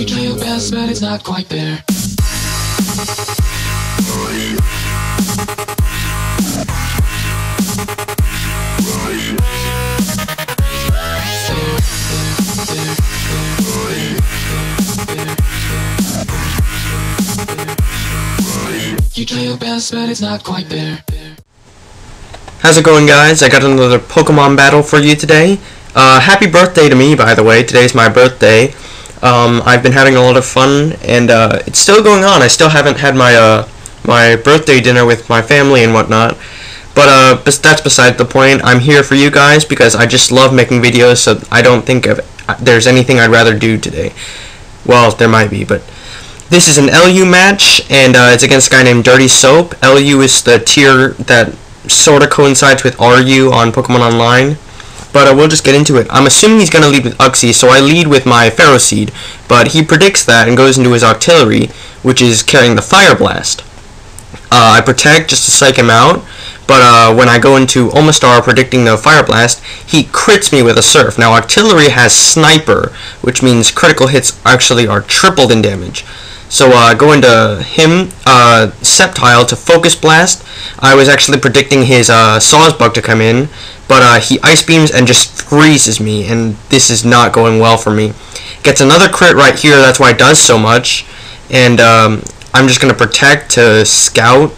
You try your best, but it's not quite there. You try your best, but it's not quite there. How's it going, guys? I got another Pokemon battle for you today. Happy birthday to me, by the way. Today's my birthday. I've been having a lot of fun, and it's still going on. I still haven't had my my birthday dinner with my family and whatnot. But that's beside the point. I'm here for you guys because I just love making videos, so I don't think there's anything I'd rather do today. Well, there might be, but this is an LU match, and it's against a guy named Dirtysoap. LU is the tier that sort of coincides with RU on Pokemon Online. But we'll just get into it. I'm assuming he's going to lead with Uxie, so I lead with my Pharaoh Seed. But he predicts that and goes into his Octillery, which is carrying the Fire Blast. I protect just to psych him out, but when I go into Omastar predicting the Fire Blast, he crits me with a Surf. Now, Octillery has Sniper, which means critical hits actually are tripled in damage. So I go into him, Sceptile to Focus Blast. I was actually predicting his Sawsbuck to come in, but he Ice Beams and just freezes me, and this is not going well for me. Gets another crit right here, that's why it does so much, and I'm just going to protect to Scout.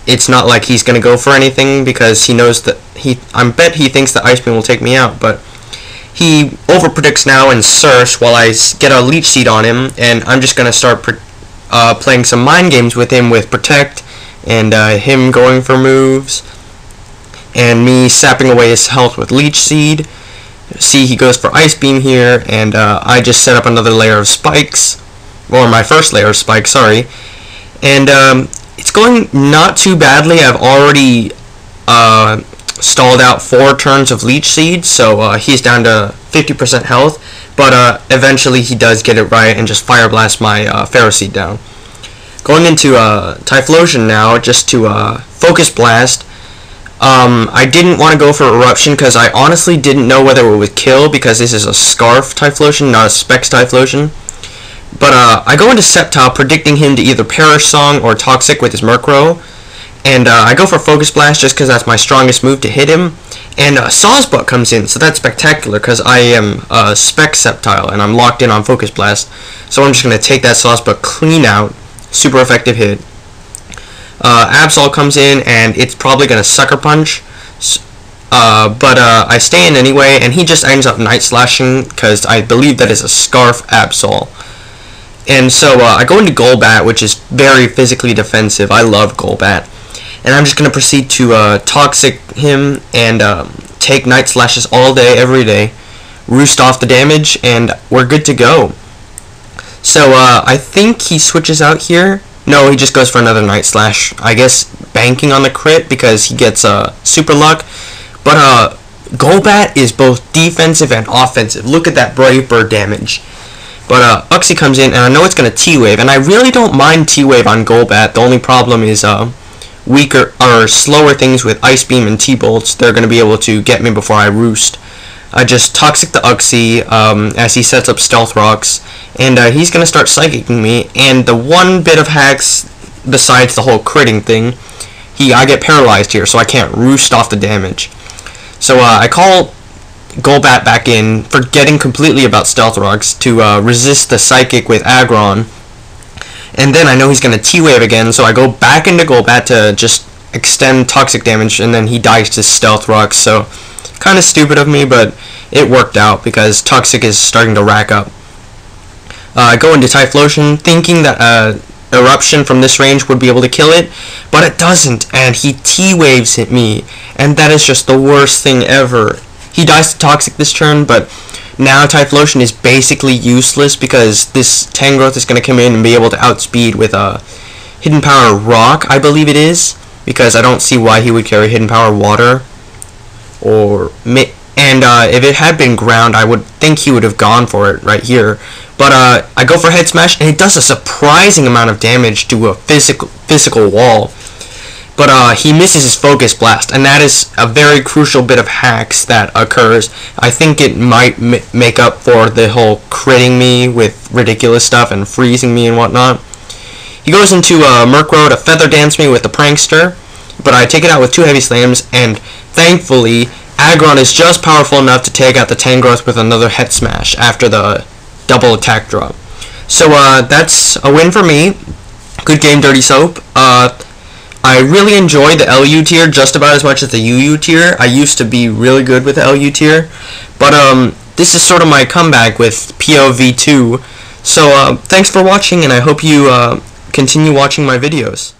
It's not like he's going to go for anything, because he knows that I bet he thinks that Ice Beam will take me out, but he overpredicts now and Surfs while I get a Leech Seed on him, and I'm just going to start playing some mind games with him with Protect, and him going for moves, and me sapping away his health with Leech Seed. See, he goes for Ice Beam here, and I just set up another layer of spikes, or my first layer of spikes, sorry, and it's going not too badly. I've already stalled out 4 turns of Leech Seed, so he's down to 50% health, but eventually he does get it right and just Fire Blast my Pharaoh Seed down. Going into Typhlosion now, just to Focus Blast. I didn't want to go for Eruption because I honestly didn't know whether it would kill, because this is a Scarf Typhlosion, not a Specs Typhlosion. But I go into Sceptile predicting him to either Perish Song or Toxic with his Murkrow. And I go for Focus Blast just because that's my strongest move to hit him. And Sawsbuck comes in, so that's spectacular because I am Spec Sceptile and I'm locked in on Focus Blast. So I'm just going to take that Sawsbuck clean out. Super effective hit. Absol comes in and it's probably going to Sucker Punch. But I stay in anyway, and he just ends up Night Slashing because I believe that is a Scarf Absol. And so I go into Golbat, which is very physically defensive. I love Golbat. And I'm just going to proceed to Toxic him and take Night Slashes all day, every day. Roost off the damage, and we're good to go. So I think he switches out here. No, he just goes for another Night Slash. I guess banking on the crit because he gets Super Luck. But Golbat is both defensive and offensive. Look at that Brave Bird damage. But Uxie comes in, and I know it's going to T-Wave, and I really don't mind T-Wave on Golbat. The only problem is weaker or slower things with Ice Beam and T-Bolts. They're going to be able to get me before I roost. I just Toxic the Uxie as he sets up Stealth Rocks, and he's going to start Psychicking me. And the one bit of hacks, besides the whole critting thing, I get paralyzed here, so I can't roost off the damage. So I call Golbat back in, forgetting completely about Stealth Rocks to resist the Psychic with Aggron. And then I know he's going to T-Wave again, so I go back into Golbat to just extend Toxic damage, and then he dies to Stealth Rocks, so kind of stupid of me, but it worked out because Toxic is starting to rack up. I go into Typhlosion, thinking that Eruption from this range would be able to kill it, but it doesn't, and he T-Waves at me, and that is just the worst thing ever. He dies to Toxic this turn, but now Typhlosion is basically useless because this Tangrowth is going to come in and be able to outspeed with a Hidden Power Rock, I believe it is, because I don't see why he would carry Hidden Power Water. And if it had been Ground, I would think he would have gone for it right here. But I go for Head Smash, and it does a surprising amount of damage to a physical wall. but he misses his focus blast, and that is a very crucial bit of hacks that occurs. I think it might make up for the whole critting me with ridiculous stuff and freezing me and whatnot. He goes into Murkrow to Feather Dance me with the Prankster, but I take it out with 2 Heavy Slams, and thankfully, Aggron is just powerful enough to take out the Tangrowth with another Head Smash after the double attack drop. So that's a win for me. Good game, Dirtysoap. I really enjoyed the LU tier just about as much as the UU tier. I used to be really good with the LU tier, but this is sort of my comeback with POV2. So thanks for watching, and I hope you continue watching my videos.